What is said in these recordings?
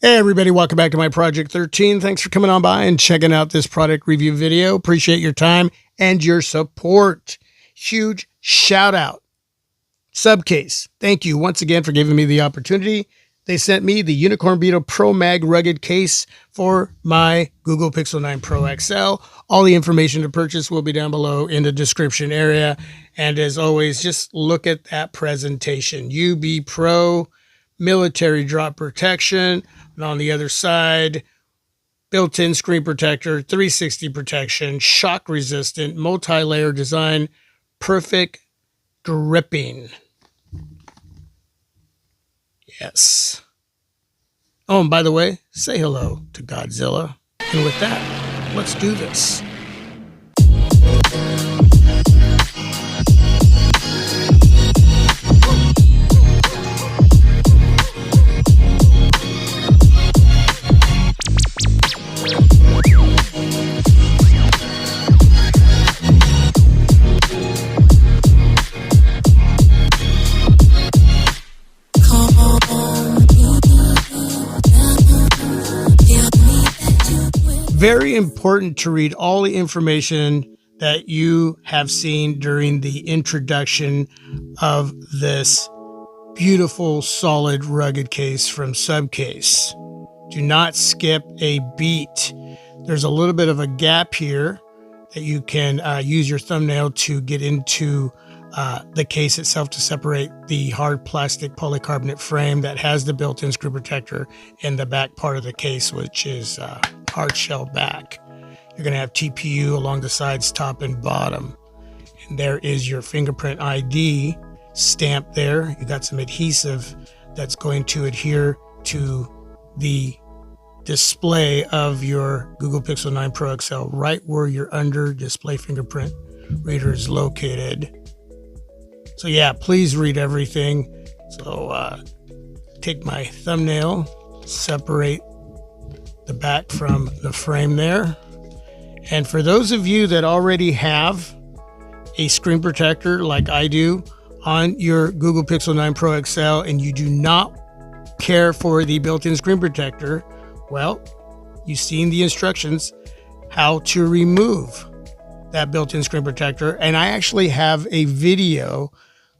Hey everybody, welcome back to my Project 13. Thanks for coming on by and checking out this product review video. Appreciate your time and your support. Huge shout out. Supcase, thank you once again for giving me the opportunity. They sent me the Unicorn Beetle Pro Mag rugged case for my Google Pixel 9 Pro XL. All the information to purchase will be down below in the description area. And as always, just look at that presentation. UB Pro military drop protection. And on the other side, built-in screen protector, 360 protection, shock resistant, multi-layer design, perfect gripping. Yes. Oh, and by the way, say hello to Godzilla. And with that, let's do this. Very important to read all the information that you have seen during the introduction of this beautiful, solid, rugged case from Supcase. Do not skip a beat. There's a little bit of a gap here that you can use your thumbnail to get into the case itself to separate the hard plastic polycarbonate frame that has the built-in screw protector in the back part of the case, which is hard shell back. You're going to have TPU along the sides, top and bottom. And there is your fingerprint ID stamp there. You got some adhesive that's going to adhere to the display of your Google Pixel 9 Pro XL right where your under display fingerprint reader is located. So yeah, please read everything. So take my thumbnail, separate the back from the frame there. And for those of you that already have a screen protector like I do on your Google Pixel 9 Pro XL and you do not care for the built-in screen protector, well, you've seen the instructions how to remove that built-in screen protector. And I actually have a video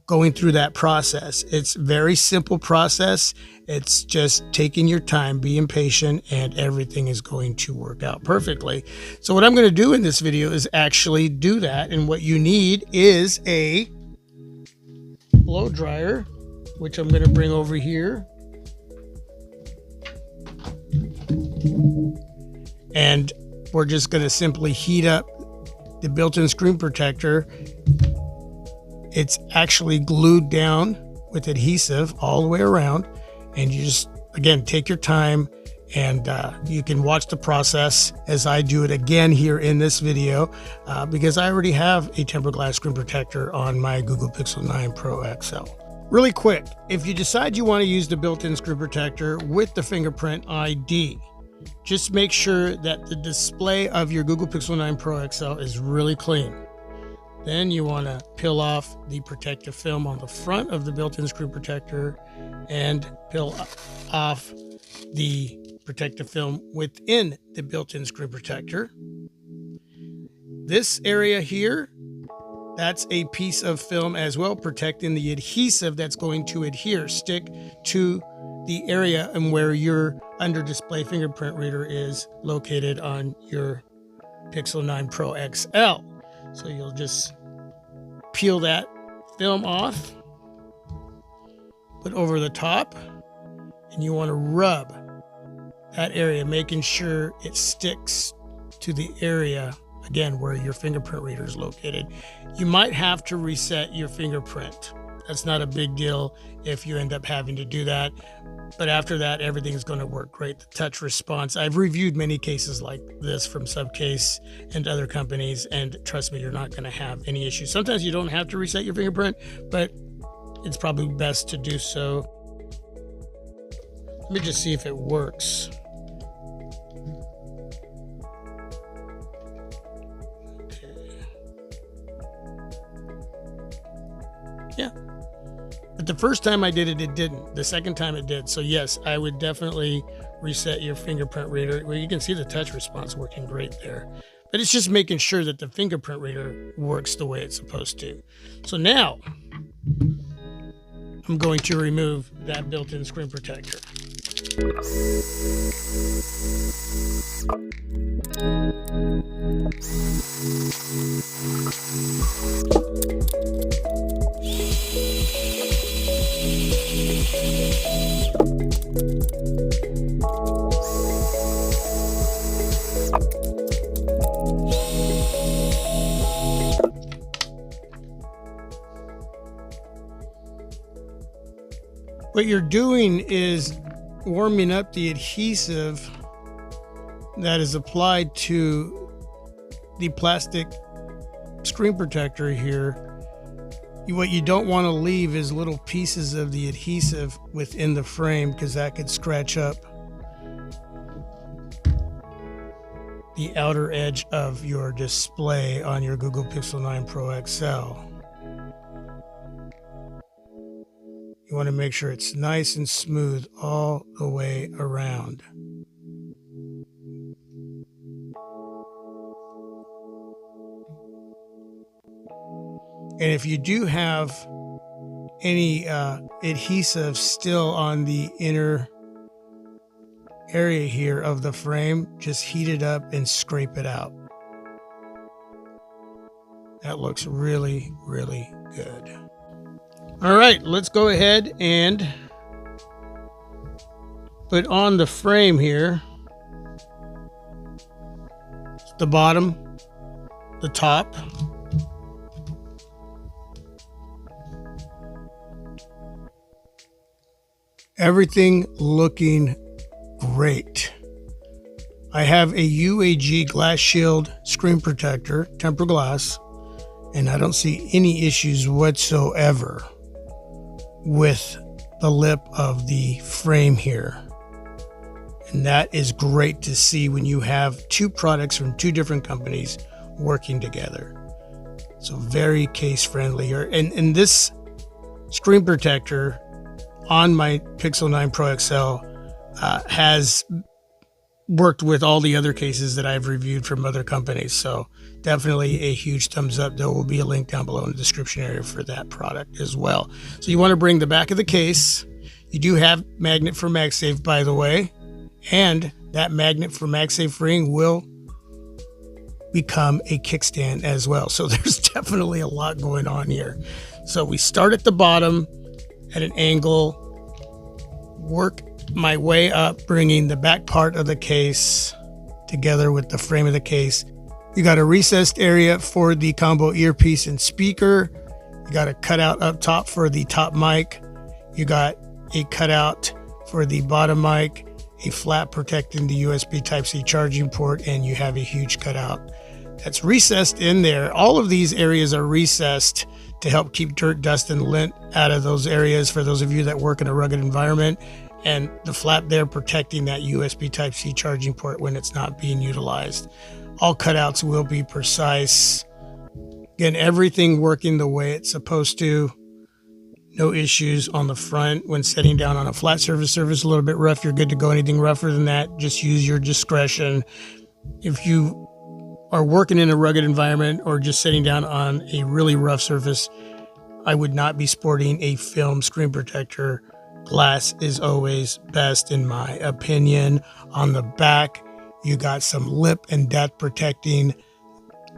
going through that process. It's a very simple process. It's just taking your time, being patient, and everything is going to work out perfectly. So what I'm going to do in this video is actually do that. And what you need is a blow dryer, which I'm going to bring over here. And we're just going to simply heat up the built-in screen protector. It's actually glued down with adhesive all the way around. And you just, again, take your time and you can watch the process as I do it again here in this video because I already have a tempered glass screen protector on my Google Pixel 9 Pro XL. Really quick, if you decide you want to use the built-in screen protector with the fingerprint ID, just make sure that the display of your Google Pixel 9 Pro XL is really clean. Then you want to peel off the protective film on the front of the built-in screw protector and peel off the protective film within the built-in screw protector. This area here, that's a piece of film as well, protecting the adhesive that's going to stick to the area and where your under display fingerprint reader is located on your Pixel 9 Pro XL. So you'll just peel that film off, put over the top, and you want to rub that area, making sure it sticks to the area, again, where your fingerprint reader is located. You might have to reset your fingerprint. That's not a big deal if you end up having to do that. But after that, everything's going to work great. The touch response. I've reviewed many cases like this from Supcase and other companies, and trust me, you're not going to have any issues. Sometimes you don't have to reset your fingerprint, but it's probably best to do so. Let me just see if it works. Yeah. But the first time I did it, it didn't. The second time it did. So yes, I would definitely reset your fingerprint reader. Well, you can see the touch response working great there. But it's just making sure that the fingerprint reader works the way it's supposed to. So now I'm going to remove that built-in screen protector. What you're doing is warming up the adhesive that is applied to the plastic screen protector here. What you don't want to leave is little pieces of the adhesive within the frame, because that could scratch up the outer edge of your display on your Google Pixel 9 Pro XL. You want to make sure it's nice and smooth all the way around. And if you do have any adhesive still on the inner area here of the frame, just heat it up and scrape it out. That looks really, really good. All right, let's go ahead and put on the frame here. The bottom, the top. Everything looking great. I have a UAG glass shield screen protector, tempered glass, and I don't see any issues whatsoever with the lip of the frame here. And that is great to see when you have two products from two different companies working together. So very case friendly. And this screen protector on my Pixel 9 Pro XL has worked with all the other cases that I've reviewed from other companies. So definitely a huge thumbs up. There will be a link down below in the description area for that product as well. So you want to bring the back of the case. You do have magnet for MagSafe, by the way, and that magnet for MagSafe ring will become a kickstand as well. So there's definitely a lot going on here. So we start at the bottom at an angle, work my way up, bringing the back part of the case together with the frame of the case. You got a recessed area for the combo earpiece and speaker. You got a cutout up top for the top mic. You got a cutout for the bottom mic, a flap protecting the USB Type-C charging port, and you have a huge cutout that's recessed in there. All of these areas are recessed to help keep dirt, dust, and lint out of those areas for those of you that work in a rugged environment. And the flap there protecting that USB Type-C charging port when it's not being utilized. All cutouts will be precise. Again, everything working the way it's supposed to. No issues on the front when setting down on a flat surface. A little bit rough, you're good to go. Anything rougher than that, just use your discretion. If you are working in a rugged environment or just sitting down on a really rough surface, I would not be sporting a film screen protector. Glass is always best in my opinion. On the back, you got some lip and depth protecting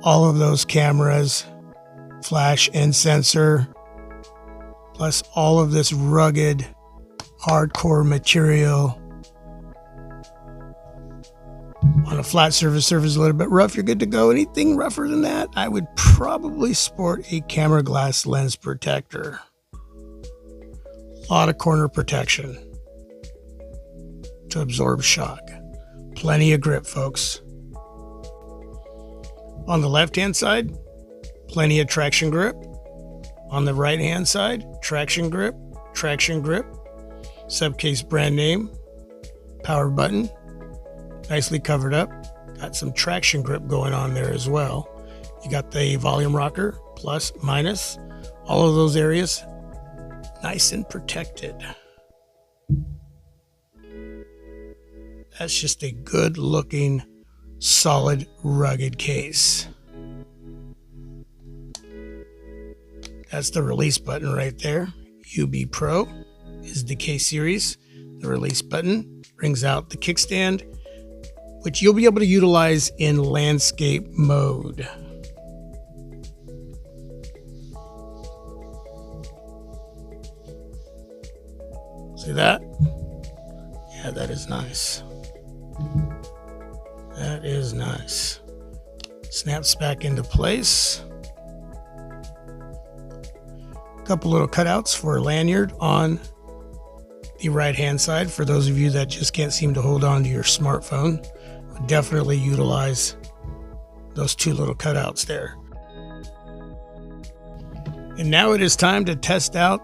all of those cameras, flash and sensor, plus all of this rugged, hardcore material. On a flat surface a little bit rough, you're good to go. Anything rougher than that, I would probably sport a camera glass lens protector. A lot of corner protection to absorb shock. Plenty of grip, folks. On the left-hand side, plenty of traction grip. On the right-hand side, traction grip. Supcase brand name, power button, nicely covered up. Got some traction grip going on there as well. You got the volume rocker, plus, minus, all of those areas nice and protected. That's just a good looking, solid, rugged case. That's the release button right there. UB Pro is the case series. The release button brings out the kickstand, which you'll be able to utilize in landscape mode. See that? Yeah, that is nice. That is nice. Snaps back into place. A couple little cutouts for a lanyard on the right hand side. For those of you that just can't seem to hold on to your smartphone, definitely utilize those two little cutouts there. And now it is time to test out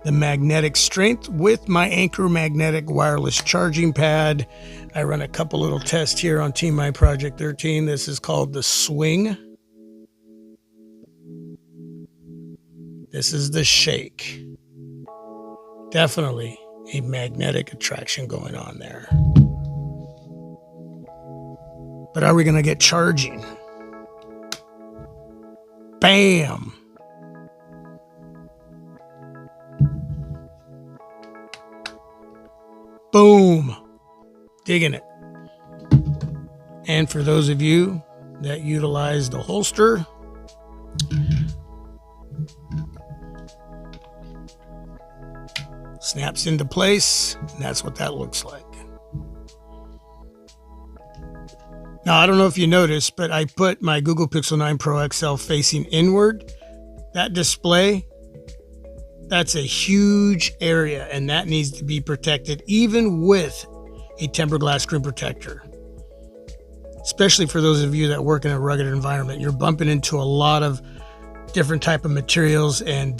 the magnetic strength with my Anchor magnetic wireless charging pad. I run a couple little tests here on Team My Project 13. This is called the Swing. This is the Shake. Definitely a magnetic attraction going on there. But are we going to get charging? Bam! Boom! Digging it. And for those of you that utilize the holster, snaps into place, and that's what that looks like. Now, I don't know if you noticed, but I put my Google Pixel 9 Pro XL facing inward. That display, that's a huge area, and that needs to be protected even with a tempered glass screen protector. Especially for those of you that work in a rugged environment. You're bumping into a lot of different type of materials, and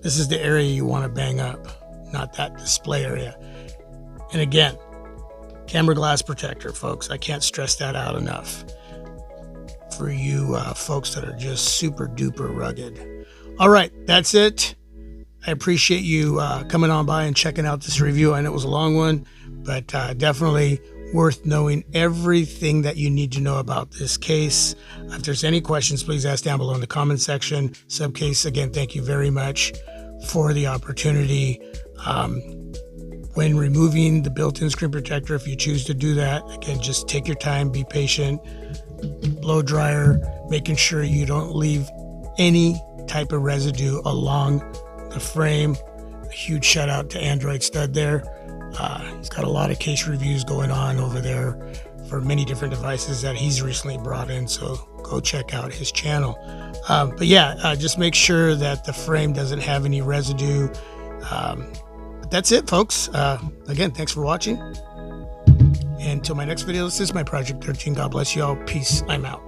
this is the area you want to bang up, not that display area. And again, camera glass protector, folks. I can't stress that out enough for you folks that are just super duper rugged. All right, that's it. I appreciate you coming on by and checking out this review. I know it was a long one, but definitely worth knowing everything that you need to know about this case. If there's any questions, please ask down below in the comment section. Supcase, again, thank you very much for the opportunity. When removing the built-in screen protector, if you choose to do that, again, just take your time, be patient, blow dryer, making sure you don't leave any type of residue along the frame. A huge shout out to Android Stud there. He's got a lot of case reviews going on over there for many different devices that he's recently brought in, so go check out his channel. But yeah, just make sure that the frame doesn't have any residue. But that's it, folks. Again, thanks for watching. And until my next video, this is my Project 13. God bless you all. Peace. I'm out.